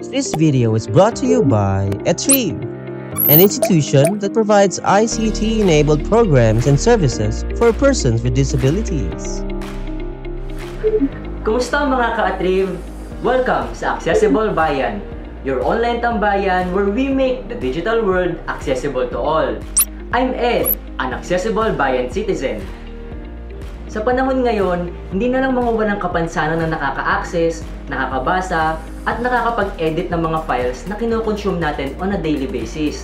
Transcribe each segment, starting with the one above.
This video is brought to you by Etrive, an institution that provides ICT-enabled programs and services for persons with disabilities. Kumusta mga ka-Atrive? Welcome sa Accessible Bayan, your online tambayan where we make the digital world accessible to all. I'm Ed, an Accessible Bayan citizen. Sa panahon ngayon, hindi na lang mga walang kapansanan na nakaka-access, nakakabasa, at nakakapag-edit ng mga files na kinoconsume natin on a daily basis.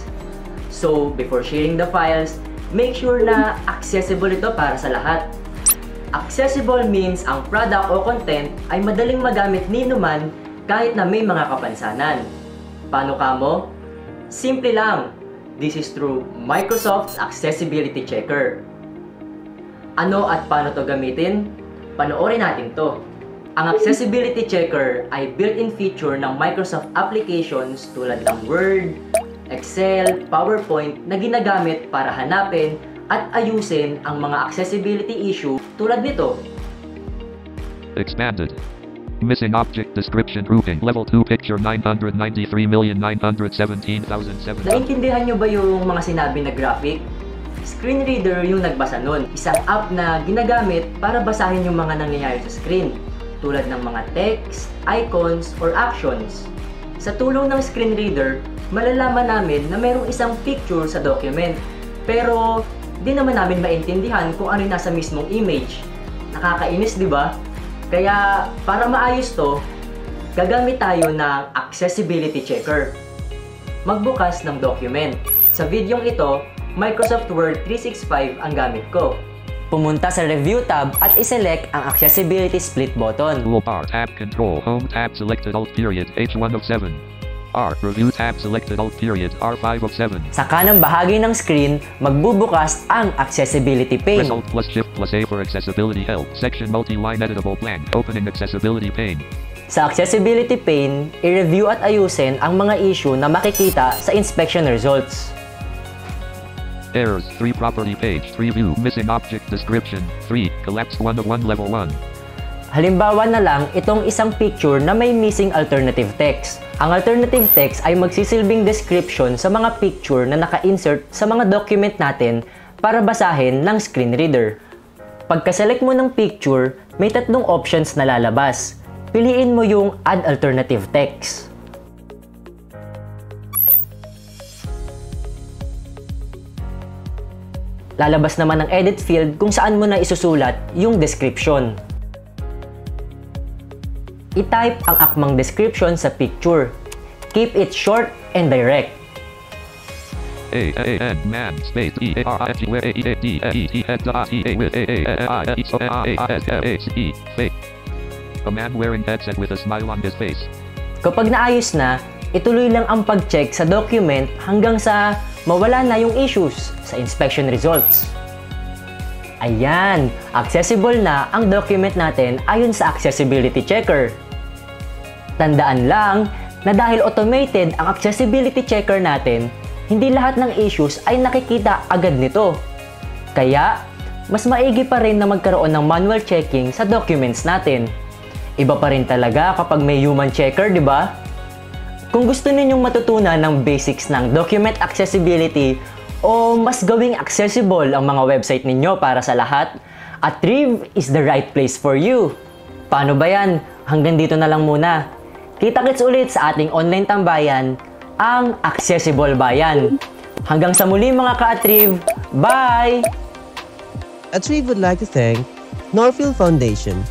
So, before sharing the files, make sure na accessible ito para sa lahat. Accessible means ang product o content ay madaling magamit nino man kahit na may mga kapansanan. Paano kamo? Simple lang. This is through Microsoft's Accessibility Checker. Ano at paano to gamitin? Panoorin natin to. Ang Accessibility Checker ay built-in feature ng Microsoft applications tulad ng Word, Excel, PowerPoint na ginagamit para hanapin at ayusin ang mga accessibility issue tulad nito. Expanded. Missing object description grouping. Level 2 picture 993,917,700. Naintindihan nyo ba yung mga sinabi na graphic? Screen reader yung nagbasa nun. Isang app na ginagamit para basahin yung mga nangyayari sa screen, tulad ng mga text, icons, or actions. Sa tulong ng screen reader, malalaman namin na mayroong isang picture sa document, pero di naman namin maintindihan kung ano yung nasa mismong image. Nakakainis, di ba? Kaya para maayos to, gagamit tayo ng Accessibility Checker. Magbukas ng document. Sa videong ito, Microsoft Word 365 ang gamit ko. Pumunta sa Review tab at iselect ang Accessibility Split button. Toolbar, Tab Control, Home tab selected Alt period H1 of 7. R, Review tab selected Alt period R5 of 7. Sa kanang bahagi ng screen, magbubukas ang Accessibility pane. Press Alt plus Shift plus A for Accessibility Help. Section Multi-line Editable Blank. Opening Accessibility pane. Sa Accessibility pane, i-review at ayusin ang mga issue na makikita sa inspection results. Errors, 3 property page, 3 view, missing object description, 3, collapsed 1 of 1 level 1. Halimbawa na lang itong isang picture na may missing alternative text. Ang alternative text ay magsisilbing description sa mga picture na naka-insert sa mga document natin para basahin ng screen reader. Pagka-select mo ng picture, may tatlong options na lalabas. Piliin mo yung Add Alternative Text. Lalabas naman ang edit field kung saan mo na isusulat yung description. I-type ang akmang description sa picture. Keep it short and direct. Man space a man wearing headset with a smile on his face. Kapag naayos na, ituloy lang ang pag-check sa document hanggang sa mawala na yung issues sa inspection results. Ayan, accessible na ang document natin ayon sa Accessibility Checker. Tandaan lang na dahil automated ang Accessibility Checker natin, hindi lahat ng issues ay nakikita agad nito. Kaya, mas maigi pa rin na magkaroon ng manual checking sa documents natin. Iba pa rin talaga kapag may human checker, di ba? Kung gusto ninyong matutunan ng basics ng document accessibility o mas gawing accessible ang mga website ninyo para sa lahat, Atrive is the right place for you. Paano ba yan? Hanggang dito na lang muna. Kita-kits ulit sa ating online tambayan, ang Accessible Bayan. Hanggang sa muli mga ka-Atrive, bye! Atrive would like to thank Norfield Foundation,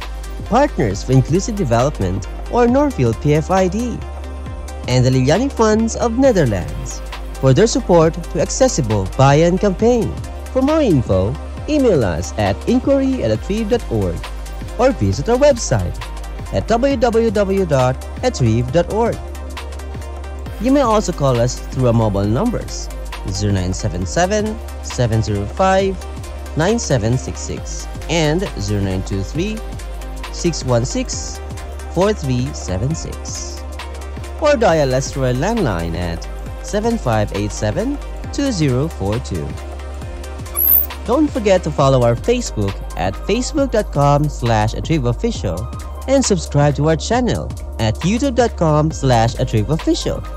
Partners for Inclusive Development or Norfield PFID, and the Liliani Funds of Netherlands for their support to Accessible Bayan campaign. For more info, email us at inquiry@atrive.org or visit our website at www.atrive.org. You may also call us through our mobile numbers 0977-705-9766 and 0923-616-4376. Or dial us through our landline at 7587-2042. Don't forget to follow our Facebook at facebook.com/atriveofficial and subscribe to our channel at youtube.com/atripofficial.